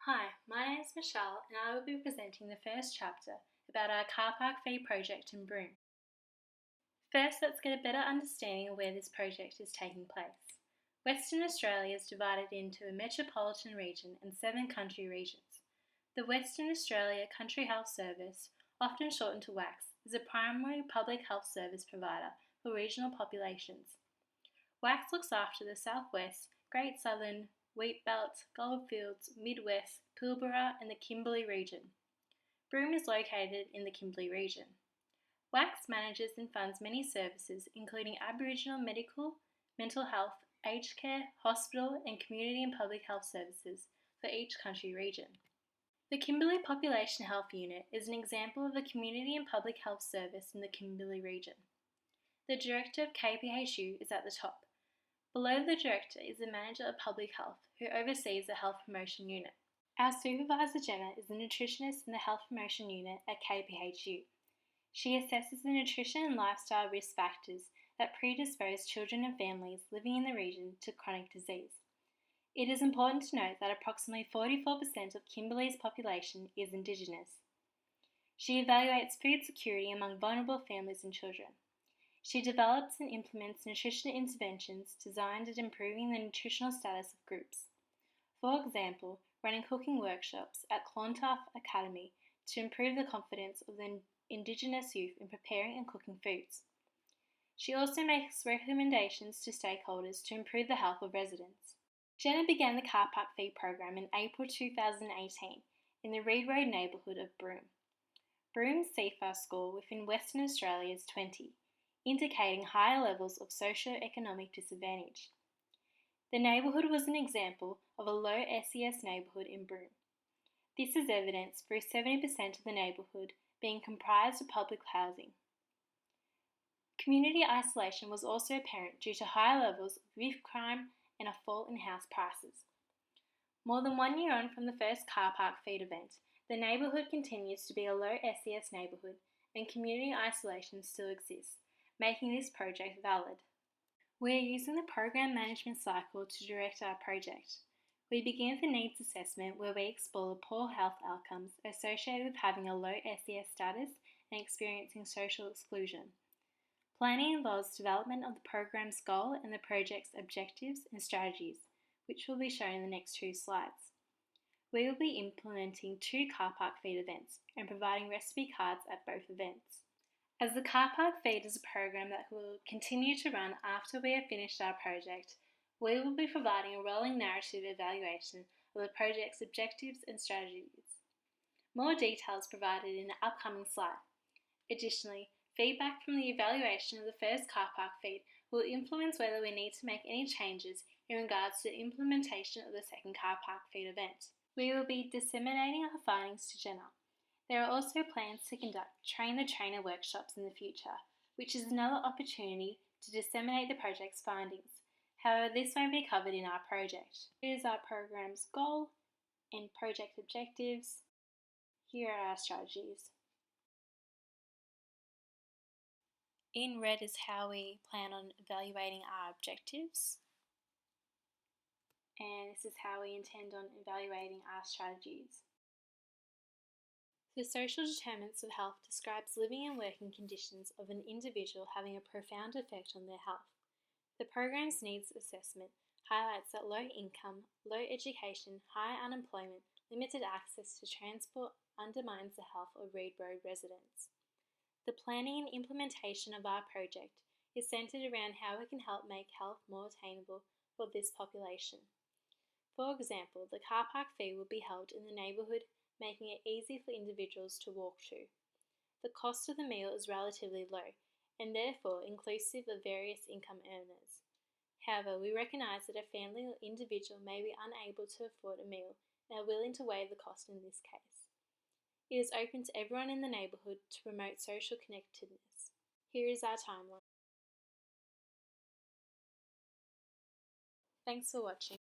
Hi, my name is Michelle and I will be presenting the first chapter about our car park fee project in Broome. First, let's get a better understanding of where this project is taking place. Western Australia is divided into a metropolitan region and 7 country regions. The Western Australia Country Health Service, often shortened to WACS, is a primary public health service provider for regional populations. WACS looks after the Southwest, Great Southern, Wheatbelt, Goldfields, Midwest, Pilbara and the Kimberley region. Broome is located in the Kimberley region. WACS manages and funds many services including Aboriginal medical, mental health, aged care, hospital and community and public health services for each country region. The Kimberley Population Health Unit is an example of a community and public health service in the Kimberley region. The Director of KPHU is at the top. Below the Director is the Manager of Public Health, who oversees the Health Promotion Unit. Our Supervisor Jenna is the nutritionist in the Health Promotion Unit at KPHU. She assesses the nutrition and lifestyle risk factors that predispose children and families living in the region to chronic disease. It is important to note that approximately 44% of Kimberley's population is Indigenous. She evaluates food security among vulnerable families and children. She develops and implements nutrition interventions designed at improving the nutritional status of groups. For example, running cooking workshops at Clontarf Academy to improve the confidence of the Indigenous youth in preparing and cooking foods. She also makes recommendations to stakeholders to improve the health of residents. Jenna began the car park fee program in April 2018 in the Reed Road neighbourhood of Broome. Broome's CFAR score within Western Australia is 20. Indicating higher levels of socio-economic disadvantage. The neighbourhood was an example of a low SES neighbourhood in Broome. This is evidenced through 70% of the neighbourhood being comprised of public housing. Community isolation was also apparent due to high levels of youth crime and a fall in house prices. More than 1 year on from the first car park feed event, the neighbourhood continues to be a low SES neighbourhood and community isolation still exists, making this project valid. We are using the program management cycle to direct our project. We begin with a needs assessment where we explore the poor health outcomes associated with having a low SES status and experiencing social exclusion. Planning involves development of the program's goal and the project's objectives and strategies, which will be shown in the next 2 slides. We will be implementing 2 car park feed events and providing recipe cards at both events. As the car park feed is a program that will continue to run after we have finished our project, we will be providing a rolling narrative evaluation of the project's objectives and strategies. More details provided in the upcoming slide. Additionally, feedback from the evaluation of the first car park feed will influence whether we need to make any changes in regards to the implementation of the second car park feed event. We will be disseminating our findings to Jenna. There are also plans to conduct train-the-trainer workshops in the future, which is another opportunity to disseminate the project's findings. However, this won't be covered in our project. Here is our program's goal and project objectives. Here are our strategies. In red is how we plan on evaluating our objectives. And this is how we intend on evaluating our strategies. The social determinants of health describes living and working conditions of an individual having a profound effect on their health. The program's needs assessment highlights that low income, low education, high unemployment, limited access to transport undermines the health of Reed Road residents. The planning and implementation of our project is centred around how we can help make health more attainable for this population. For example, the car park fee will be held in the neighbourhood, making it easy for individuals to walk to. The cost of the meal is relatively low, and therefore inclusive of various income earners. However, we recognise that a family or individual may be unable to afford a meal and are willing to waive the cost in this case. It is open to everyone in the neighbourhood to promote social connectedness. Here is our timeline. Thanks for watching.